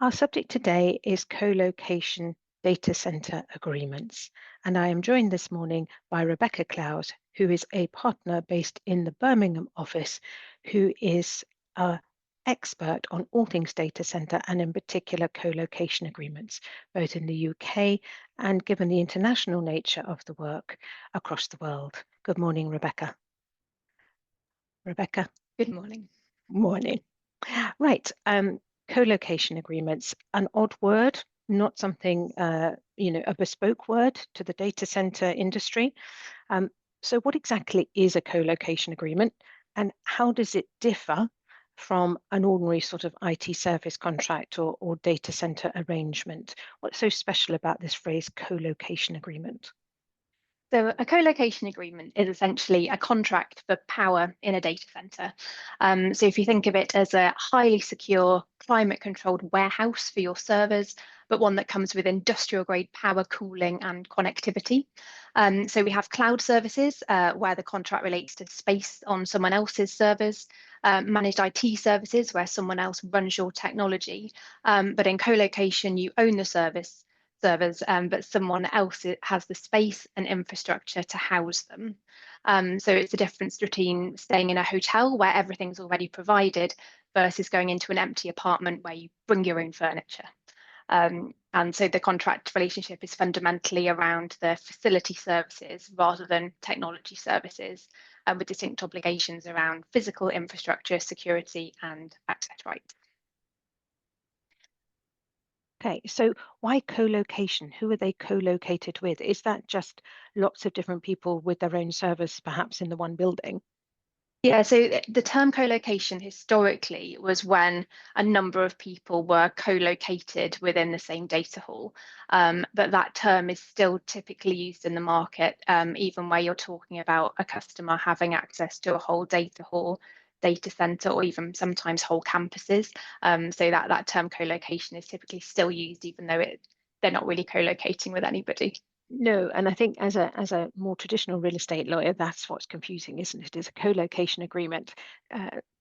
Our subject today is co-location data center agreements, and I am joined this morning by Rebecca Clowes, who is a partner based in the Birmingham office, who is an expert on all things data center and in particular co-location agreements, both in the UK and given the international nature of the work across the world. Good morning, Rebecca. Rebecca. Good morning. Morning. Right. Co-location agreements, an odd word, not something, a bespoke word to the data center industry. So what exactly is a co-location agreement and how does it differ from an ordinary sort of IT service contract or data center arrangement? What's so special about this phrase co-location agreement? So a co-location agreement is essentially a contract for power in a data center. So if you think of it as a highly secure, climate-controlled warehouse for your servers, but one that comes with industrial-grade power, cooling, and connectivity. So we have cloud services where the contract relates to space on someone else's servers, managed IT services where someone else runs your technology. But in co-location, you own the servers, but someone else has the space and infrastructure to house them. So it's the difference between staying in a hotel where everything's already provided versus going into an empty apartment where you bring your own furniture. And so the contract relationship is fundamentally around the facility services rather than technology services, with distinct obligations around physical infrastructure, security, and access rights. Okay, so why co-location? Who are they co-located with? Is that just lots of different people with their own servers, perhaps in the one building? Yeah, so the term co-location historically was when a number of people were co-located within the same data hall. But that term is still typically used in the market, even where you're talking about a customer having access to a whole data hall, data center, or even sometimes whole campuses. So that term co-location is typically still used, even though they're not really co-locating with anybody. No, and I think as a more traditional real estate lawyer, that's what's confusing, isn't it? It's a co-location agreement.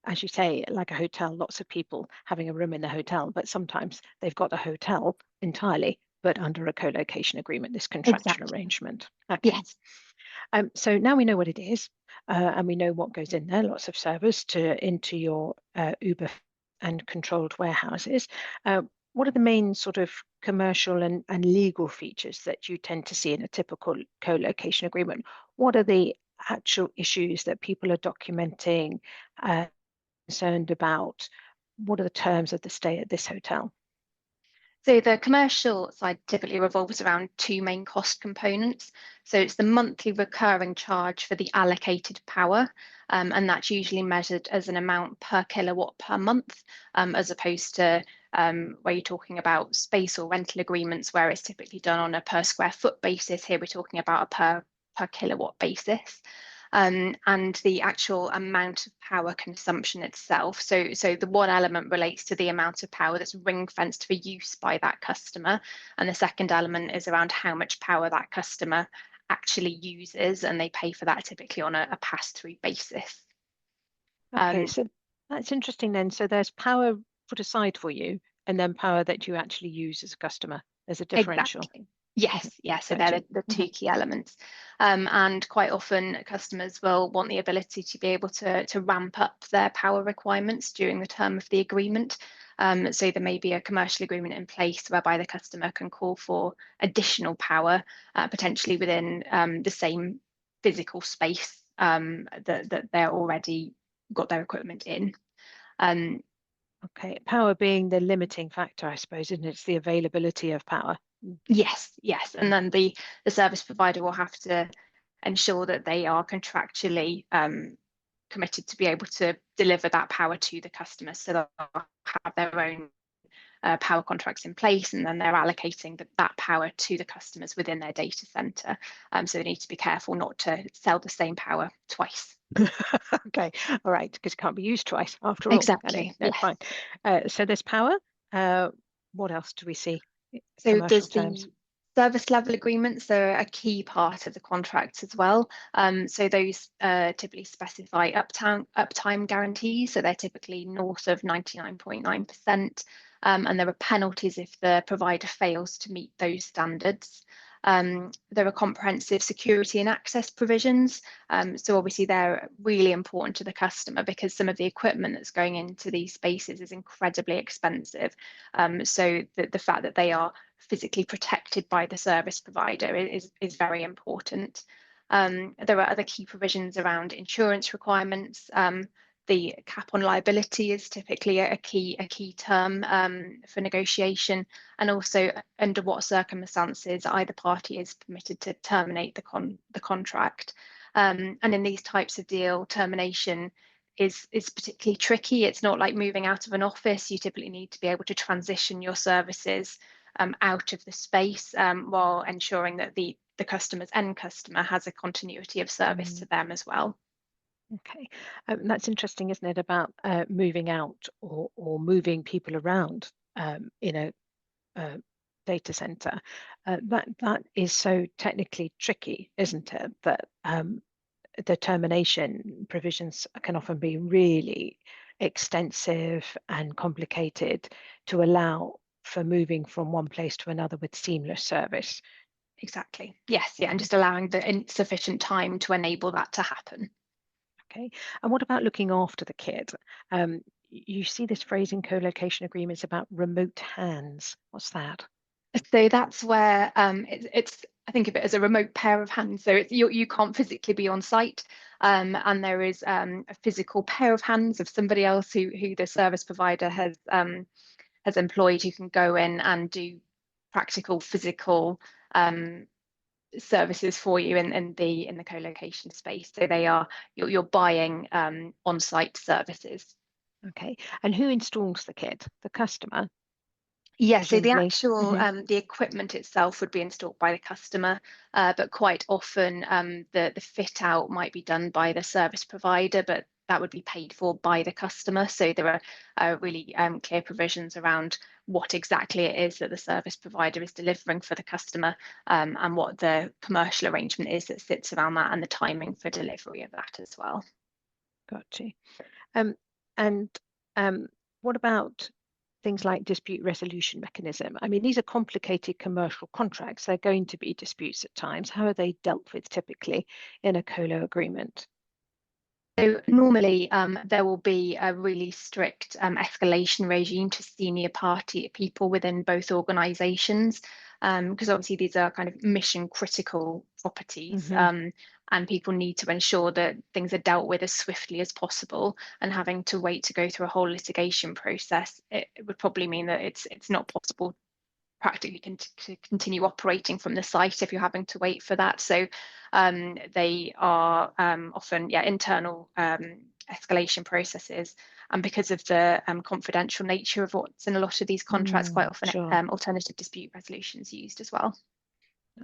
As you say, like a hotel, lots of people having a room in the hotel, but sometimes they've got a hotel entirely, but under a co-location agreement, this contractual Exactly. arrangement. Okay. Yes. So now we know what it is, and we know what goes in there, lots of servers into your Uber and controlled warehouses. What are the main sort of commercial and legal features that you tend to see in a typical co-location agreement? What are the actual issues that people are documenting, concerned about? What are the terms of the stay at this hotel? So the commercial side typically revolves around two main cost components. So it's the monthly recurring charge for the allocated power, and that's usually measured as an amount per kilowatt per month, as opposed to where you're talking about space or rental agreements where it's typically done on a per square foot basis. Here we're talking about a per kilowatt basis. And the actual amount of power consumption itself. So the one element relates to the amount of power that's ring fenced for use by that customer. And the second element is around how much power that customer actually uses, and they pay for that typically on a pass-through basis. Okay, so that's interesting then. So there's power put aside for you, and then power that you actually use as a customer. There's a differential. Exactly. Yes, yes. So they're Gotcha. the two key elements. And quite often customers will want the ability to be able to ramp up their power requirements during the term of the agreement. So there may be a commercial agreement in place whereby the customer can call for additional power, potentially within the same physical space that they're already got their equipment in. Um, Okay, power being the limiting factor, I suppose, isn't it? It's the availability of power. Yes, yes. And then the service provider will have to ensure that they are contractually committed to be able to deliver that power to the customer. So they'll have their own power contracts in place, and then they're allocating that power to the customers within their data center. So they need to be careful not to sell the same power twice. Okay, all right, because it can't be used twice after all. Okay, Exactly. no, Yes. fine. So there's power. What else do we see? So Commercial there's terms. Service level agreements are a key part of the contracts as well. So those typically specify uptime guarantees. So they're typically north of 99.9%. And there are penalties if the provider fails to meet those standards. There are comprehensive security and access provisions. So obviously they're really important to the customer because some of the equipment that's going into these spaces is incredibly expensive. So the fact that they are physically protected by the service provider is very important. There are other key provisions around insurance requirements. The cap on liability is typically a key term for negotiation, and also under what circumstances either party is permitted to terminate the contract. And in these types of deal, termination is particularly tricky. It's not like moving out of an office. You typically need to be able to transition your services out of the space while ensuring that the customer's end customer has a continuity of service to them as well. Okay, that's interesting, isn't it, about moving out or moving people around in a data center. That is so technically tricky, isn't it? That the termination provisions can often be really extensive and complicated to allow for moving from one place to another with seamless service. Exactly. Yes, yeah, and just allowing the sufficient time to enable that to happen. Okay, and what about looking after the kid? You see this phrase in co-location agreements about remote hands. What's that? So that's where it's I think of it as a remote pair of hands. So you can't physically be on site, and there is a physical pair of hands of somebody else who the service provider has employed who can go in and do practical physical services for you in the co-location space. So you're buying on-site services. Okay, and who installs the kit? The customer, Yeah, so the presumably. actual Hmm. the equipment itself would be installed by the customer, but quite often the fit out might be done by the service provider, but that would be paid for by the customer. So there are really clear provisions around what exactly it is that the service provider is delivering for the customer, and what the commercial arrangement is that sits around that, and the timing for delivery of that as well. Got you. Um, and what about things like dispute resolution mechanism? I mean, these are complicated commercial contracts. They're going to be disputes at times. How are they dealt with typically in a colo agreement? So normally there will be a really strict escalation regime to senior party people within both organisations, because obviously these are kind of mission critical properties, Hmm. and people need to ensure that things are dealt with as swiftly as possible. And having to wait to go through a whole litigation process, it would probably mean that it's not possible practically to continue operating from the site if you're having to wait for that. So they are often internal escalation processes. And because of the confidential nature of what's in a lot of these contracts, quite often Sure. alternative dispute resolution is used as well.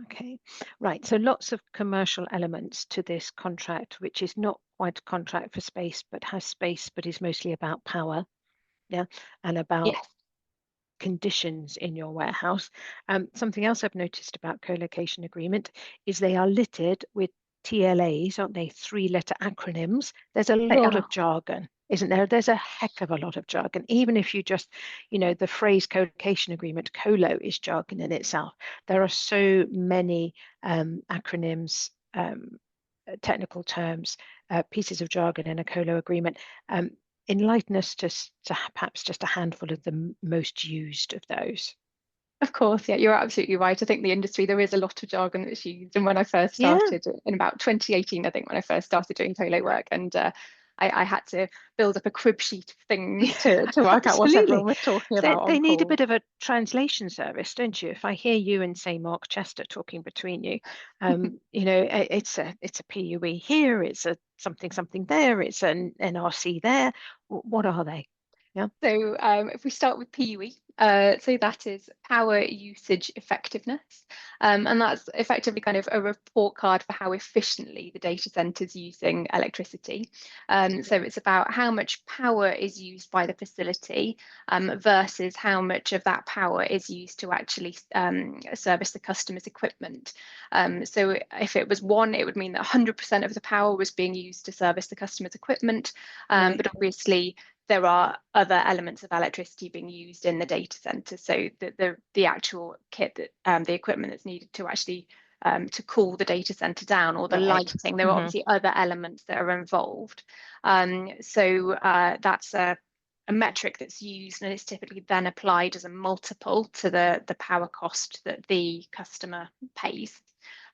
Okay. Right. So lots of commercial elements to this contract, which is not quite a contract for space, but has space, but is mostly about power. Yeah. And about Yes. conditions in your warehouse. Something else I've noticed about co-location agreement is they are littered with TLAs, aren't they? Three-letter acronyms. There's a They lot are. of jargon, isn't there? There's a heck of a lot of jargon. Even if you just, the phrase co-location agreement, colo is jargon in itself. There are so many acronyms, technical terms, pieces of jargon in a colo agreement. Enlighten us to perhaps just a handful of the most used of those. Of course, yeah, you're absolutely right. I think the industry, there is a lot of jargon that's used. And when I first Yeah, started in about 2018, I think when I first started doing colo work, and I had to build up a crib sheet of things to work out what everyone absolutely. was talking So about on they need a call. bit of a translation service, don't you? If I hear you and say Mark Chester talking between you, it's a PUE here, it's a something something there, it's an NRC there. What are they? Yeah. So if we start with PUE, so that is power usage effectiveness. And that's effectively kind of a report card for how efficiently the data center is using electricity. So it's about how much power is used by the facility versus how much of that power is used to actually service the customer's equipment. So if it was 1, it would mean that 100% of the power was being used to service the customer's equipment. Right. But obviously, there are other elements of electricity being used in the data center. So the actual kit, that the equipment that's needed to actually to cool the data center down, or the Right. lighting, there are obviously other elements that are involved. So that's a metric that's used, and it's typically then applied as a multiple to the power cost that the customer pays.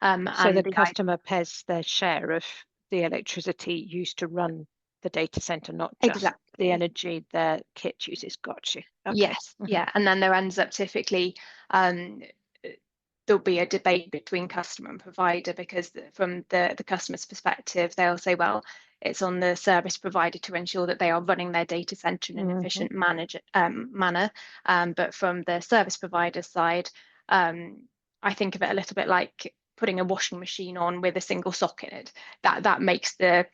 So And the the customer pays their share of the electricity used to run the data center, not just the exactly. energy the kit uses. Got you. Okay. Yes, yeah, and then there ends up typically um, there'll be a debate between customer and provider, because from the customer's perspective, they'll say, well, it's on the service provider to ensure that they are running their data center in an Hmm. efficient manner. But from the service provider side, I think of it a little bit like putting a washing machine on with a single sock in it. That makes the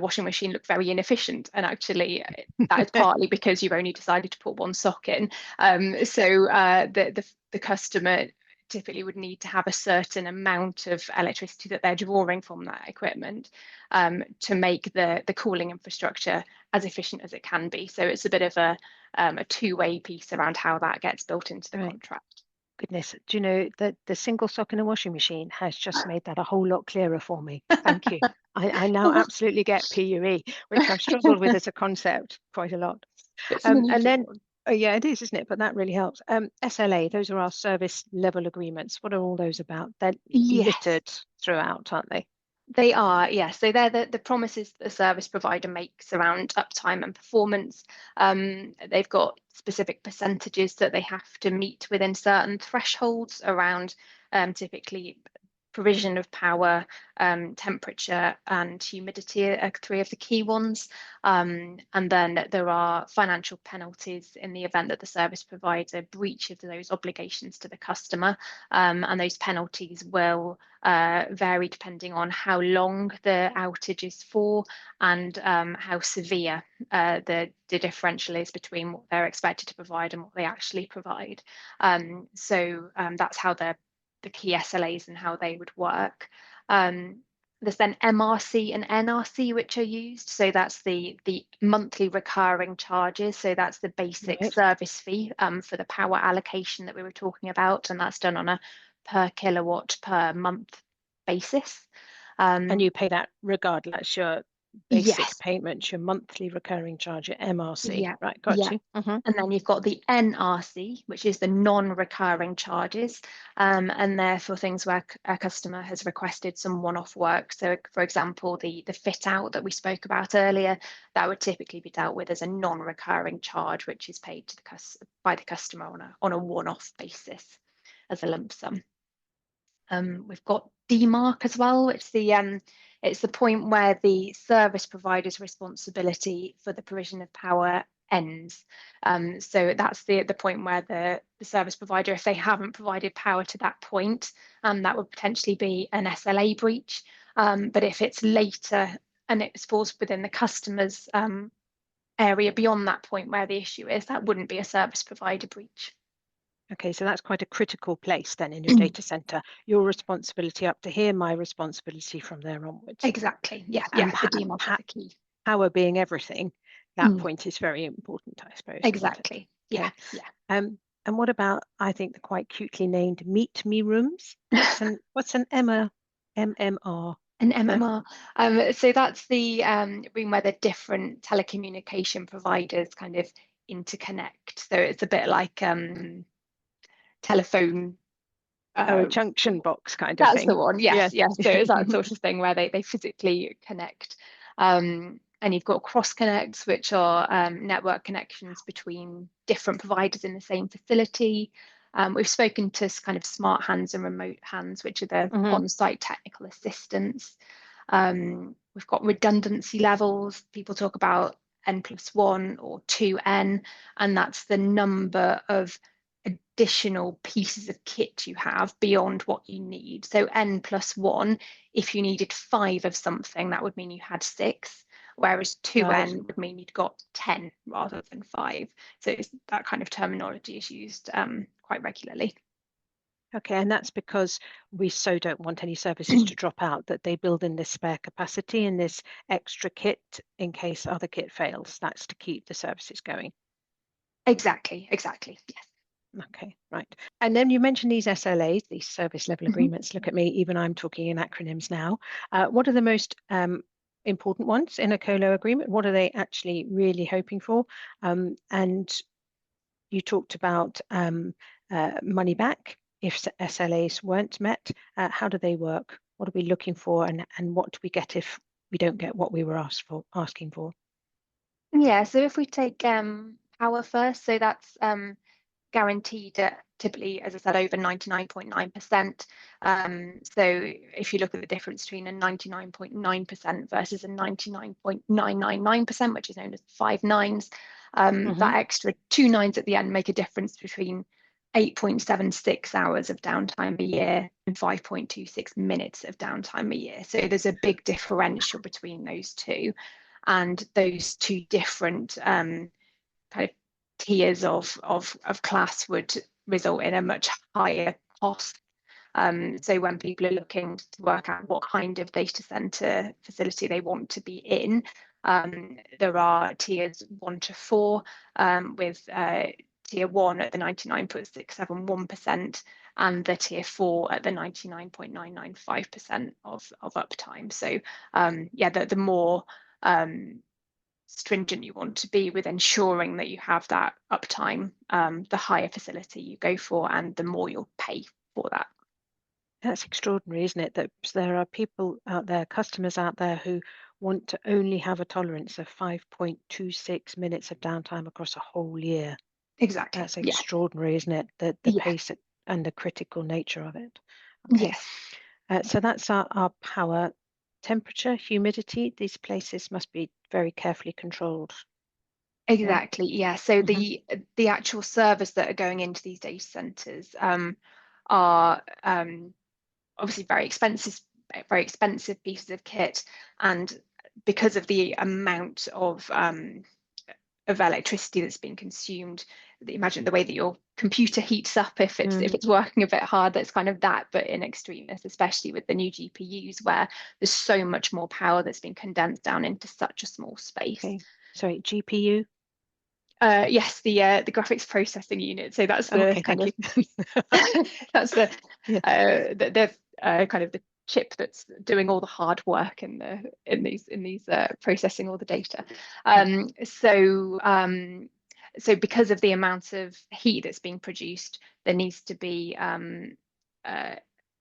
washing machine look very inefficient, and actually that is partly because you've only decided to put one sock in. So the customer typically would need to have a certain amount of electricity that they're drawing from that equipment to make the cooling infrastructure as efficient as it can be. So it's a bit of a two-way piece around how that gets built into the Right. contract. Goodness. Do you know that the single sock in a washing machine has just made that a whole lot clearer for me? Thank you. I now Oh, absolutely get PUE, which I've struggled with as a concept quite a lot. it's an And unusual then, one. oh yeah, it is, isn't it? But that really helps. SLA, those are our service level agreements. What are all those about? They're Yes. littered throughout, aren't they? They are, yes. So they're the promises that the service provider makes around uptime and performance. They've got specific percentages that they have to meet within certain thresholds around typically provision of power, temperature, and humidity are 3 of the key ones. And then there are financial penalties in the event that the service provider breaches those obligations to the customer. And those penalties will vary depending on how long the outage is for, and how severe the differential is between what they're expected to provide and what they actually provide. So that's how the key SLAs and how they would work. There's then MRC and NRC which are used. So that's the monthly recurring charges. So that's the basic Right. service fee for the power allocation that we were talking about, and that's done on a per kilowatt per month basis. And Um, you pay that regardless, your basic yes, payment, your monthly recurring charge, your MRC. yeah, Right, got yeah. you. And then you've got the NRC, which is the non-recurring charges, and they're for things where a customer has requested some one-off work. So, for example, the fit out that we spoke about earlier, that would typically be dealt with as a non-recurring charge, which is paid to by the customer on a one-off basis as a lump sum. We've got DMARC as well, which it's the point where the service provider's responsibility for the provision of power ends. So that's the point where the service provider, if they haven't provided power to that point, that would potentially be an SLA breach. But if it's later and it falls within the customer's area beyond that point where the issue is, that wouldn't be a service provider breach. Okay, so that's quite a critical place then in your data center. Your responsibility up to here, my responsibility from there onwards. Exactly. Yeah, And yeah. The DMARC is the key. power being everything, that Mm. point is very important, I suppose, isn't it? Exactly. Yeah, Okay. yeah. And what about, I think, the quite cutely named meet me rooms? What's an MMR? An MMR. So that's the room where the different telecommunication providers kind of interconnect. So it's a bit like telephone. Oh, a Uh, junction box kind of that's the thing. one. Yeah. Yes, yes. So it's that sort of thing where they physically connect. And you've got cross connects, which are network connections between different providers in the same facility. We've spoken to kind of smart hands and remote hands, which are the Hmm. on-site technical assistants. We've got redundancy levels. People talk about n+1 or 2n, and that's the number of additional pieces of kit you have beyond what you need. So n+1, if you needed 5 of something, that would mean you had 6, whereas 2n Right. would mean you'd got 10 rather than 5. So that kind of terminology is used quite regularly. Okay, and that's because we so don't want any services to drop out that they build in this spare capacity and this extra kit in case other kit fails. That's to keep the services going. Exactly, yes. Okay, right. And then you mentioned these SLAs, these service level Mhm. agreements. Look at me, even I'm talking in acronyms now. What are the most important ones in a colo agreement? What are they actually really hoping for? And you talked about money back if SLAs weren't met. How do they work? What are we looking for, and what do we get if we don't get what we were asking for? Yeah, so if we take power first, so that's guaranteed at typically, as I said, over 99.9%. So if you look at the difference between a 99.9% versus a 99.999%, which is known as 5 nines, Hmm. that extra 2 nines at the end make a difference between 8.76 hours of downtime a year and 5.26 minutes of downtime a year. So there's a big differential between those two. And those two different kind of tiers of class would result in a much higher cost. So when people are looking to work out what kind of data center facility they want to be in, there are tiers 1 to 4, with tier 1 at the 99.671% and the tier 4 at the 99.995% of uptime. So yeah, the more stringent you want to be with ensuring that you have that uptime, the higher facility you go for and the more you'll pay for that. That's extraordinary, isn't it? That there are people out there, customers out there who want to only have a tolerance of 5.26 minutes of downtime across a whole year. Exactly. That's Yeah. extraordinary, isn't it? The Yeah. pace and the critical nature of it. Okay, Yes. so that's our power. Temperature, humidity, these places must be very carefully controlled. Yeah. Exactly. Yeah. So Hmm. the actual servers that are going into these data centers are obviously very expensive pieces of kit, and because of the amount of electricity that's being consumed, imagine the way that your computer heats up if Mm. it's working a bit hard. That's kind of that, but in extremis, especially with the new GPUs, where there's so much more power that's been condensed down into such a small space. Okay. Sorry, GPU. Yes, the graphics processing unit. So that's the Okay, kind thank of you. that's Yeah. the kind of the chip that's doing all the hard work in these processing all the data. Mm. So because of the amount of heat that's being produced, there needs to be uh,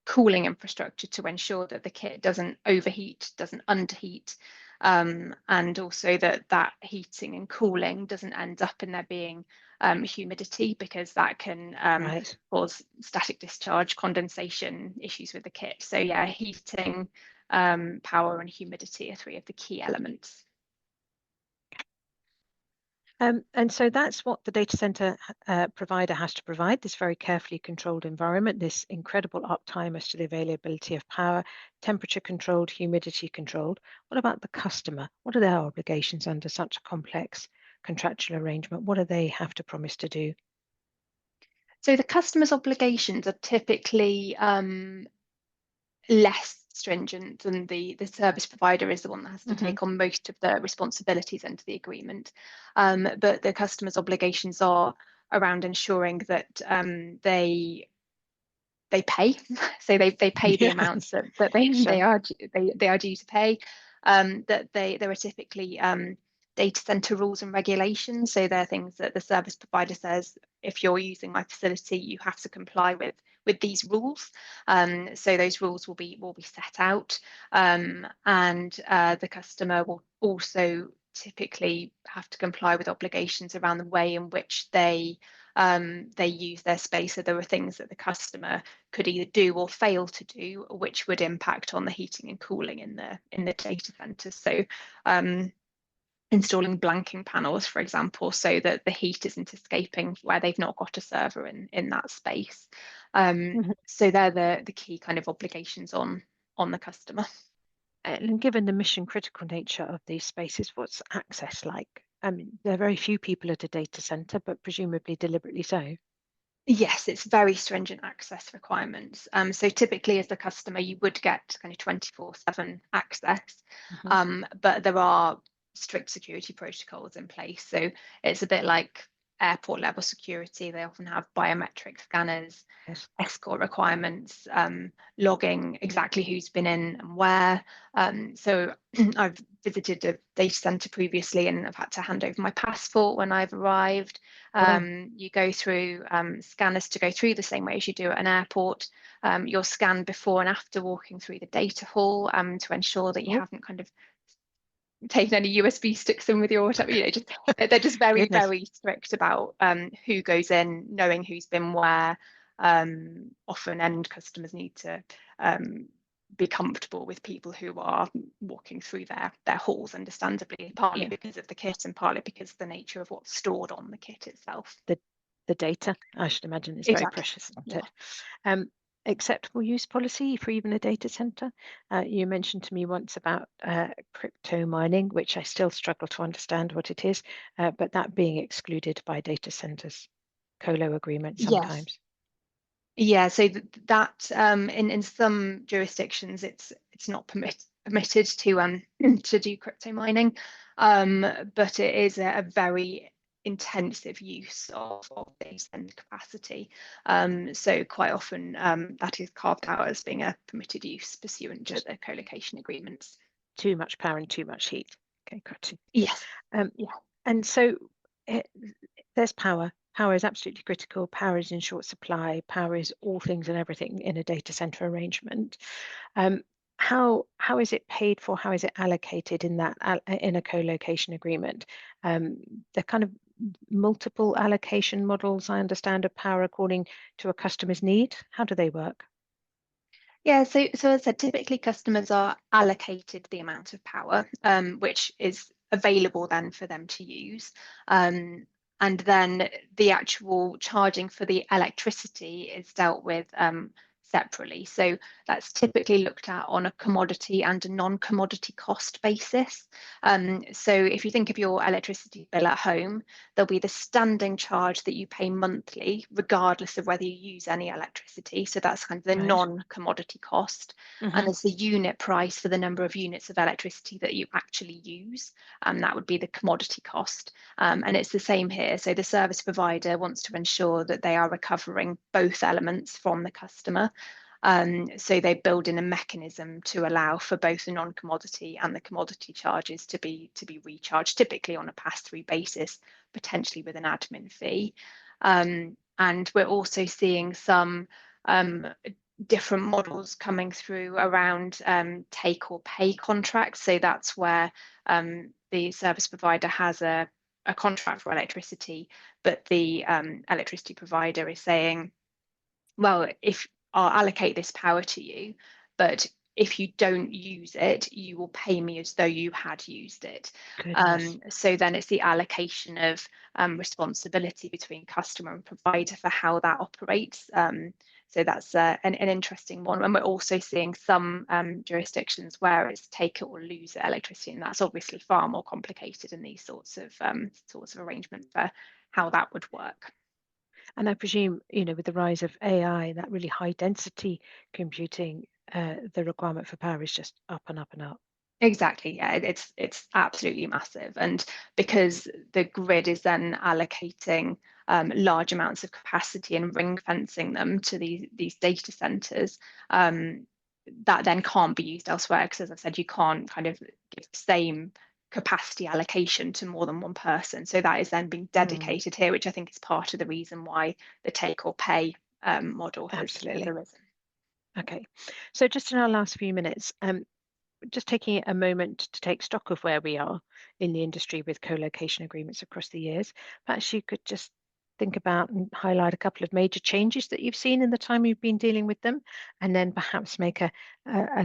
cooling infrastructure to ensure that the kit doesn't overheat, doesn't underheat, and also that heating and cooling doesn't end up in there being humidity, because that can Right. cause static discharge, condensation issues with the kit. So yeah, heating, power and humidity are 3 of the key elements. And so that's what the data center provider has to provide, this very carefully controlled environment, this incredible uptime as to the availability of power, temperature controlled, humidity controlled. What about the customer? What are their obligations under such a complex contractual arrangement? What do they have to promise to do? So the customer's obligations are typically less stringent than the service provider is the one that has to Hmm. take on most of the responsibilities under the agreement. But the customer's obligations are around ensuring that they pay, so they pay the Yeah, amounts that they sure. they are due to pay. That there are typically data center rules and regulations. So there are things that the service provider says, if you're using my facility, you have to comply with these rules. So those rules will be set out, and the customer will also typically have to comply with obligations around the way in which they use their space. So there are things that the customer could either do or fail to do, which would impact on the heating and cooling in the data center. So installing blanking panels, for example, so that the heat isn't escaping where they've not got a server in that space. Mhm. So they're the key kind of obligations on the customer. And given the mission critical nature of these spaces, what's access like? I mean, there are very few people at a data center, but presumably deliberately so. Yes, it's very stringent access requirements. So typically as the customer, you would get kind of 24/7 access, Mhm. but there are strict security protocols in place. So it's a bit like airport level security. They often have biometric scanners, Yes. escort requirements, logging exactly who's been in and where. So I've visited a data center previously and I've had to hand over my passport when I've arrived. Wow. You go through scanners to go through the same way as you do at an airport. You're scanned before and after walking through the data hall to ensure that you Oh, haven't kind of taken any USB sticks in with you or whatever. Just they're just very, goodness. very strict about who goes in, knowing who's been where. Often end customers need to be comfortable with people who are walking through their halls, understandably, partly Yeah. because of the kit and partly because of the nature of what's stored on the kit itself. The the data, I should imagine, is very Exactly. precious, isn't Yeah. it? Um, acceptable use policy for even a data center. You mentioned to me once about crypto mining, which I still struggle to understand what it is, but that being excluded by data centers, colo agreements Yes. sometimes. Yeah, so that in some jurisdictions it's not permitted to to do crypto mining, but it is a very intensive use of data center capacity. So quite often that is carved out as being a permitted use pursuant to Just the co-location agreements. too much power and too much heat. Okay, gotcha. Yes. Um, Yeah. and so it, there's power. Power is absolutely critical. Power is in short supply. Power is all things and everything in a data center arrangement. Um, how is it paid for? How is it allocated in that in a co-location agreement? The kind of multiple allocation models I understand of power according to a customer's need. How do they work? Yeah, so as I said, typically customers are allocated the amount of power, which is available then for them to use. And then the actual charging for the electricity is dealt with separately. So that's typically looked at on a commodity and a non-commodity cost basis. So if you think of your electricity bill at home, there'll be the standing charge that you pay monthly, regardless of whether you use any electricity. So that's kind of the Right. non-commodity cost. And Hmm. there's the unit price for the number of units of electricity that you actually use. That would be the commodity cost. And it's the same here. So the service provider wants to ensure that they are recovering both elements from the customer. So they build in a mechanism to allow for both the non-commodity and the commodity charges to be recharged, typically on a pass-through basis, potentially with an admin fee. And we're also seeing some different models coming through around take or pay contracts. So that's where the service provider has a contract for electricity, but the electricity provider is saying, well, if I'll allocate this power to you, but if you don't use it, you will pay me as though you had used it. Goodness. So then it's the allocation of responsibility between customer and provider for how that operates. So that's an interesting one. And we're also seeing some jurisdictions where it's take it or lose it electricity, and that's obviously far more complicated in these sorts of arrangements for how that would work. And I presume, with the rise of AI, that really high density computing, the requirement for power is just up and up and up. Exactly, yeah, it's absolutely massive, and because the grid is then allocating large amounts of capacity and ring fencing them to these data centers, that then can't be used elsewhere. Because as I said, you can't kind of give the same capacity allocation to more than one person. So that is then being Mm, dedicated here, which I think is part of the reason why the take or pay model has absolutely. arisen. Okay. So just in our last few minutes, just taking a moment to take stock of where we are in the industry with co-location agreements across the years. Perhaps you could just think about and highlight a couple of major changes that you've seen in the time you've been dealing with them, and then perhaps make a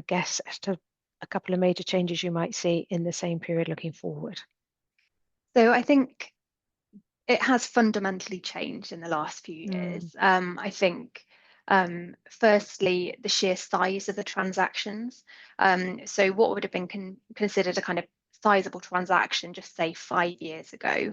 guess as to a couple of major changes you might see in the same period looking forward. So I think it has fundamentally changed in the last few Mm, years. I think, firstly, the sheer size of the transactions. So what would have been considered a kind of sizable transaction, just say 5 years ago,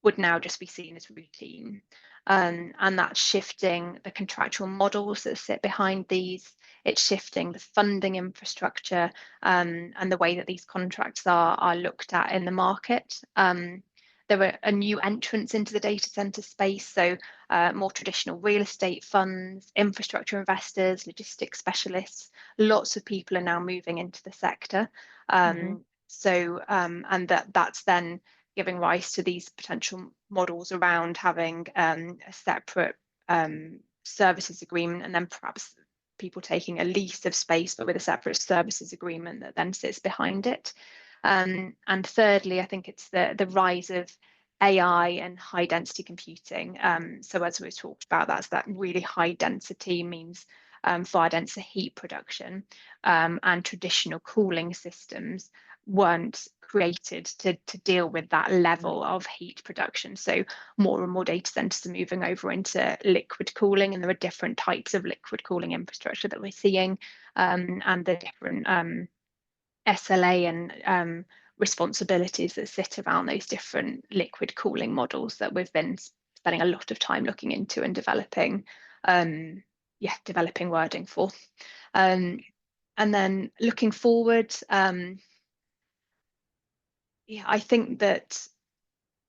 would now just be seen as routine. And that's shifting the contractual models that sit behind these. It's shifting the funding infrastructure, and the way that these contracts are looked at in the market. There were a new entrants into the data center space, so more traditional real estate funds, infrastructure investors, logistics specialists. Lots of people are now moving into the sector. hmm And that's then giving rise to these potential models around having a separate services agreement, and then perhaps people taking a lease of space but with a separate services agreement that then sits behind it. And thirdly, I think it's the rise of AI and high density computing. So as we've talked about, that's that really high density means far denser heat production, and traditional cooling systems weren't created to deal with that level of heat production. So more and more data centers are moving over into liquid cooling, and there are different types of liquid cooling infrastructure that we're seeing, and the different SLA and responsibilities that sit around those different liquid cooling models that we've been spending a lot of time looking into and developing, developing wording for. Um, and then looking forward, I think that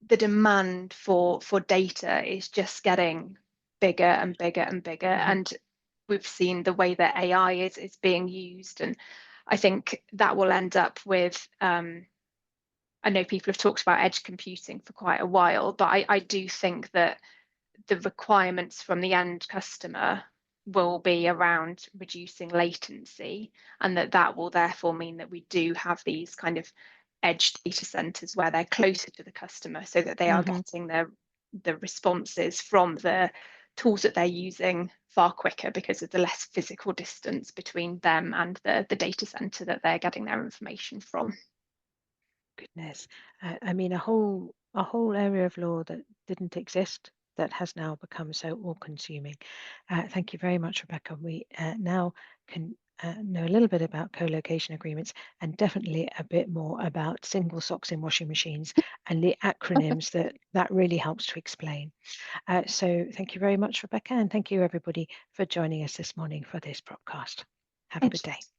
the demand for data is just getting bigger and bigger and bigger. hmm And we've seen the way that AI is being used. And I think that will end up with, I know people have talked about edge computing for quite a while, but I do think that the requirements from the end customer will be around reducing latency, and that will therefore mean that we do have these kind of edge data centers where they're closer to the customer, so that they are hmm getting the responses from the tools that they're using far quicker because of the less physical distance between them and the data center that they're getting their information from. Goodness. I mean, a whole area of law that didn't exist that has now become so all-consuming. Thank you very much, Rebecca. We now can know a little bit about co-location agreements and definitely a bit more about single socks in washing machines and the acronyms that really helps to explain. So thank you very much, Rebecca, and thank you everybody for joining us this morning for this podcast. Have a Thank good you. day.